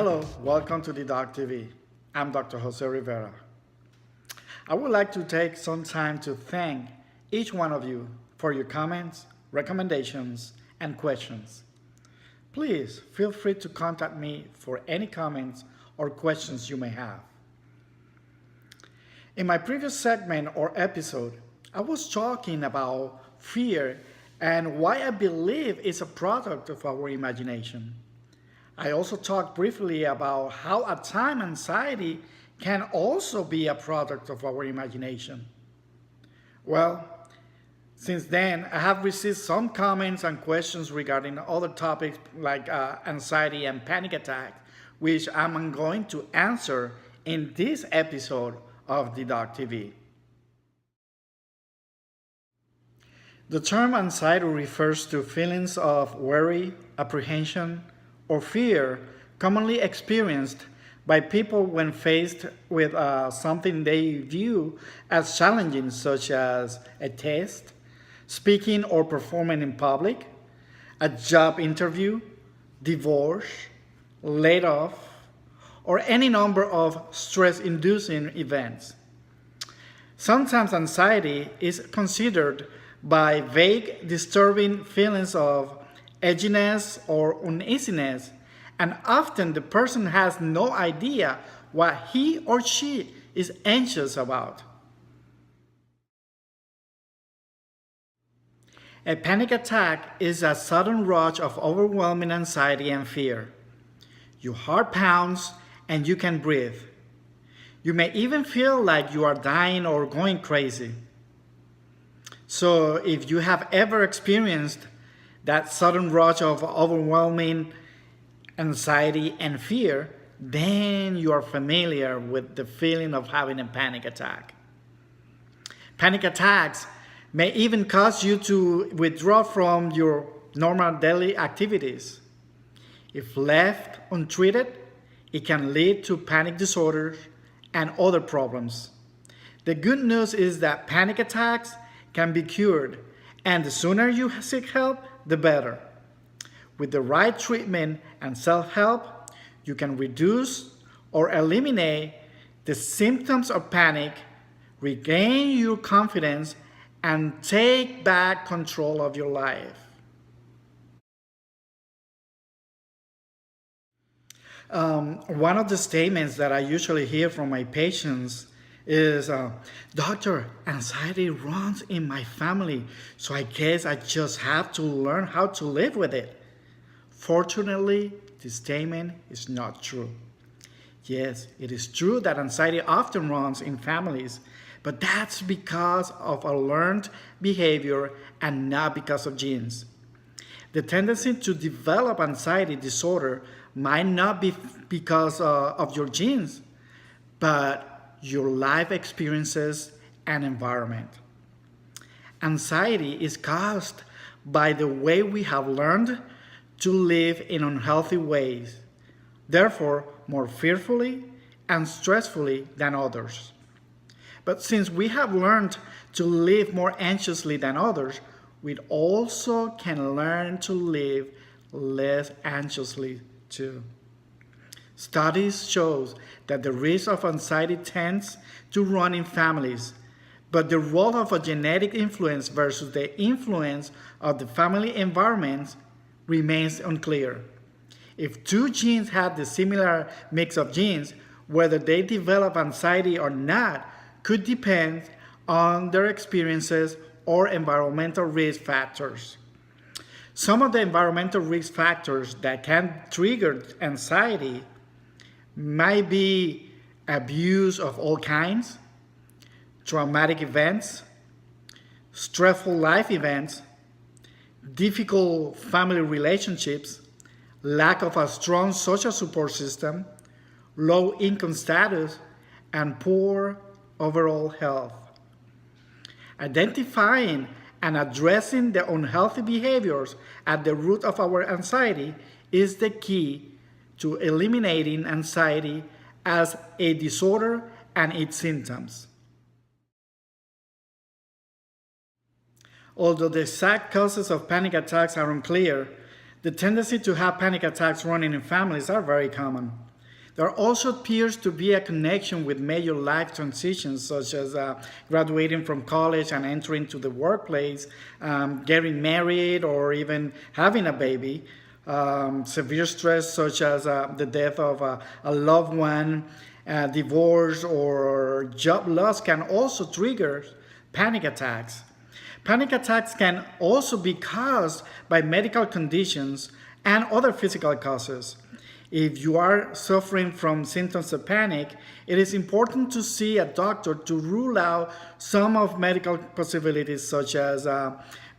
Hello, welcome to the Doc TV. I'm Dr. Jose Rivera. I would like to take some time to thank each one of you for your comments, recommendations, and questions. Please feel free to contact me for any comments or questions you may have. In my previous segment or episode, I was talking about fear and why I believe it's a product of our imagination. I also talked briefly about how at times anxiety can also be a product of our imagination. Well, since then, I have received some comments and questions regarding other topics like anxiety and panic attack, which I'm going to answer in this episode of the Doc TV. The term anxiety refers to feelings of worry, apprehension, or fear commonly experienced by people when faced with something they view as challenging, such as a test, speaking or performing in public, a job interview, divorce, laid off, or any number of stress-inducing events. Sometimes anxiety is considered by vague, disturbing feelings of edginess or uneasiness, and often the person has no idea what he or she is anxious about. A panic attack is a sudden rush of overwhelming anxiety and fear. Your heart pounds and you can breathe. You may even feel like you are dying or going crazy. So if you have ever experienced that sudden rush of overwhelming anxiety and fear, then you are familiar with the feeling of having a panic attack. Panic attacks may even cause you to withdraw from your normal daily activities. If left untreated, it can lead to panic disorders and other problems. The good news is that panic attacks can be cured, and the sooner you seek help, the better. With the right treatment and self-help, you can reduce or eliminate the symptoms of panic, regain your confidence, and take back control of your life. One of the statements that I usually hear from my patients is, Doctor, anxiety runs in my family, so I guess I just have to learn how to live with it. Fortunately, this statement is not true. Yes, it is true that anxiety often runs in families, but that's because of a learned behavior and not because of genes. The tendency to develop anxiety disorder might not be because of your genes, but your life experiences and environment. Anxiety is caused by the way we have learned to live in unhealthy ways, therefore more fearfully and stressfully than others. But since we have learned to live more anxiously than others, we also can learn to live less anxiously too. Studies show that the risk of anxiety tends to run in families, but the role of a genetic influence versus the influence of the family environment remains unclear. If two genes have the similar mix of genes, whether they develop anxiety or not could depend on their experiences or environmental risk factors. Some of the environmental risk factors that can trigger anxiety might be abuse of all kinds, traumatic events, stressful life events, difficult family relationships, lack of a strong social support system, low income status, and poor overall health. Identifying and addressing the unhealthy behaviors at the root of our anxiety is the key to eliminating anxiety as a disorder and its symptoms. Although the exact causes of panic attacks are unclear, the tendency to have panic attacks running in families are very common. There also appears to be a connection with major life transitions such as graduating from college and entering to the workplace, getting married, or even having a baby. Severe stress such as the death of a loved one, divorce, or job loss can also trigger panic attacks. Panic attacks can also be caused by medical conditions and other physical causes. If you are suffering from symptoms of panic, it is important to see a doctor to rule out some of medical possibilities such as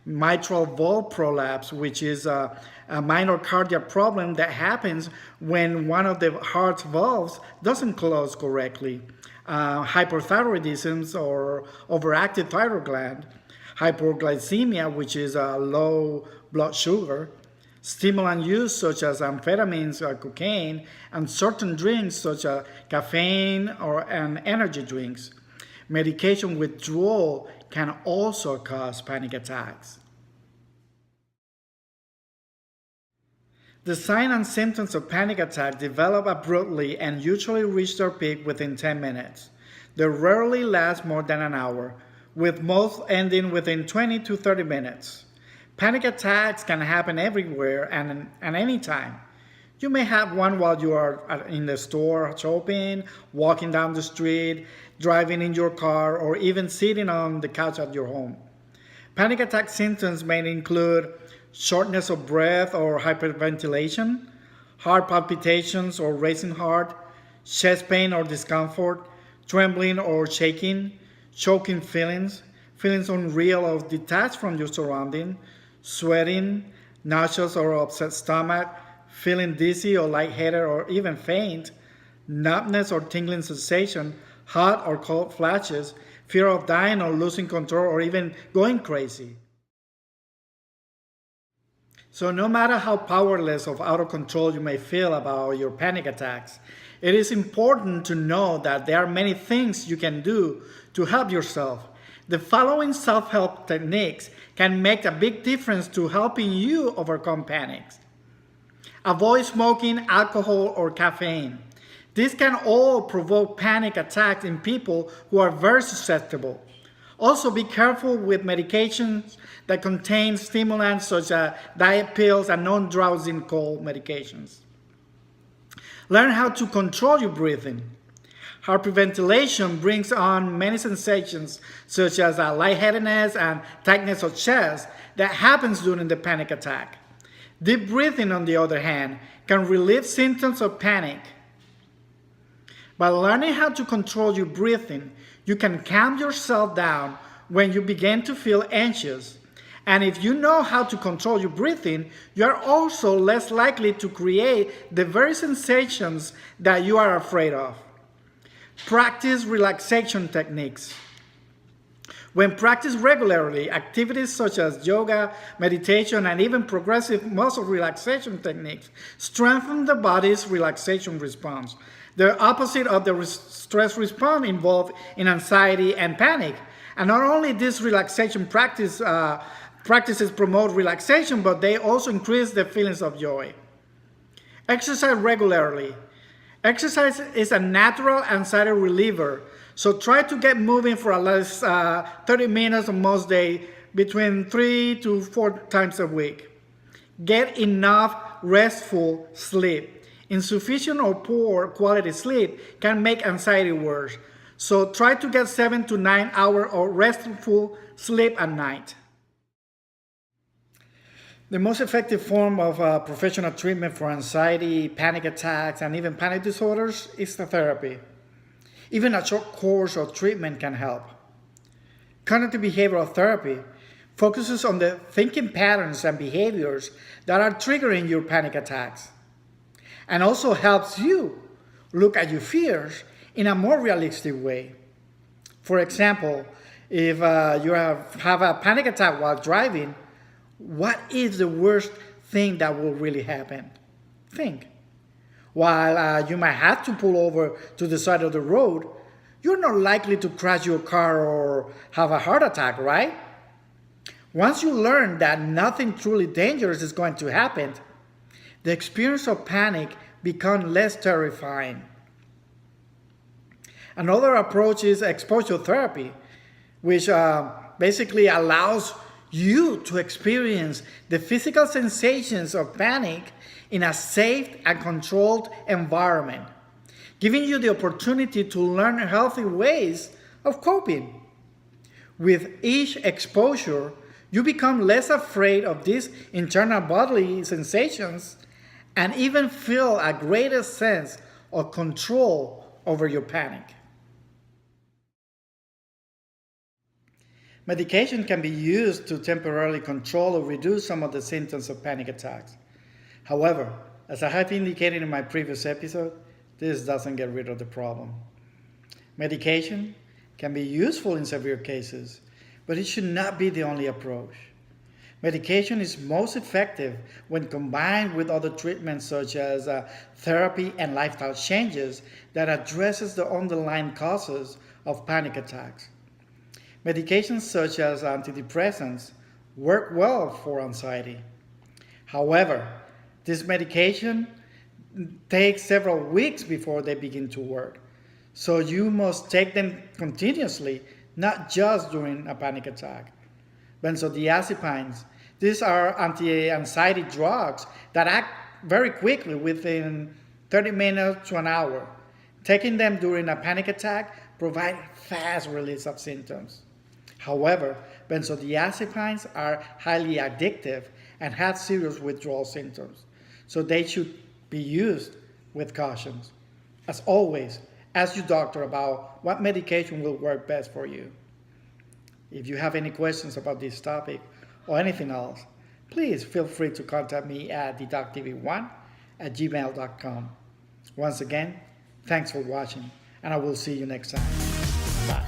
mitral valve prolapse, which is a minor cardiac problem that happens when one of the heart's valves doesn't close correctly, hyperthyroidism or overactive thyroid gland, hypoglycemia, which is low blood sugar, stimulant use such as amphetamines or cocaine, and certain drinks such as caffeine and energy drinks. Medication withdrawal can also cause panic attacks. The signs and symptoms of panic attack develop abruptly and usually reach their peak within 10 minutes. They rarely last more than an hour, with most ending within 20 to 30 minutes. Panic attacks can happen everywhere and at any time. You may have one while you are in the store shopping, walking down the street, driving in your car, or even sitting on the couch at your home. Panic attack symptoms may include shortness of breath or hyperventilation, heart palpitations or racing heart, chest pain or discomfort, trembling or shaking, choking feelings, feelings unreal or detached from your surrounding, sweating, nauseous or upset stomach, feeling dizzy or lightheaded or even faint, numbness or tingling sensation, hot or cold flashes, fear of dying or losing control or even going crazy. So no matter how powerless or out of control you may feel about your panic attacks, it is important to know that there are many things you can do to help yourself. The following self-help techniques can make a big difference to helping you overcome panics. Avoid smoking, alcohol, or caffeine. This can all provoke panic attacks in people who are very susceptible. Also, be careful with medications that contain stimulants such as diet pills and non-drowsing cold medications. Learn how to control your breathing. Hyperventilation brings on many sensations such as lightheadedness and tightness of chest that happens during the panic attack. Deep breathing, on the other hand, can relieve symptoms of panic. By learning how to control your breathing, you can calm yourself down when you begin to feel anxious. And if you know how to control your breathing, you are also less likely to create the very sensations that you are afraid of. Practice relaxation techniques. When practiced regularly, activities such as yoga, meditation, and even progressive muscle relaxation techniques strengthen the body's relaxation response. The opposite of the stress response involved in anxiety and panic. And not only these relaxation practices promote relaxation, but they also increase the feelings of joy. Exercise regularly. Exercise is a natural anxiety reliever, so try to get moving for at least 30 minutes on most days, between 3 to 4 times a week. Get enough restful sleep. Insufficient or poor quality sleep can make anxiety worse, so try to get 7 to 9 hours of restful sleep at night. The most effective form of professional treatment for anxiety, panic attacks, and even panic disorders is the therapy. Even a short course of treatment can help. Cognitive behavioral therapy focuses on the thinking patterns and behaviors that are triggering your panic attacks, and also helps you look at your fears in a more realistic way. For example, if you have a panic attack while driving, what is the worst thing that will really happen? Think. While you might have to pull over to the side of the road, you're not likely to crash your car or have a heart attack, right? Once you learn that nothing truly dangerous is going to happen, the experience of panic becomes less terrifying. Another approach is exposure therapy, which basically allows you to experience the physical sensations of panic in a safe and controlled environment, giving you the opportunity to learn healthy ways of coping. With each exposure, you become less afraid of these internal bodily sensations and even feel a greater sense of control over your panic. Medication can be used to temporarily control or reduce some of the symptoms of panic attacks. However, as I have indicated in my previous episode, this doesn't get rid of the problem. Medication can be useful in severe cases, but it should not be the only approach. Medication is most effective when combined with other treatments such as therapy and lifestyle changes that addresses the underlying causes of panic attacks. Medications such as antidepressants work well for anxiety. However, this medication takes several weeks before they begin to work. So you must take them continuously, not just during a panic attack. Benzodiazepines, these are anti-anxiety drugs that act very quickly within 30 minutes to an hour. Taking them during a panic attack provides fast release of symptoms. However, benzodiazepines are highly addictive and have serious withdrawal symptoms, so they should be used with caution. As always, ask your doctor about what medication will work best for you. If you have any questions about this topic or anything else, please feel free to contact me at thedoctv1@gmail.com. Once again, thanks for watching, and I will see you next time. Bye.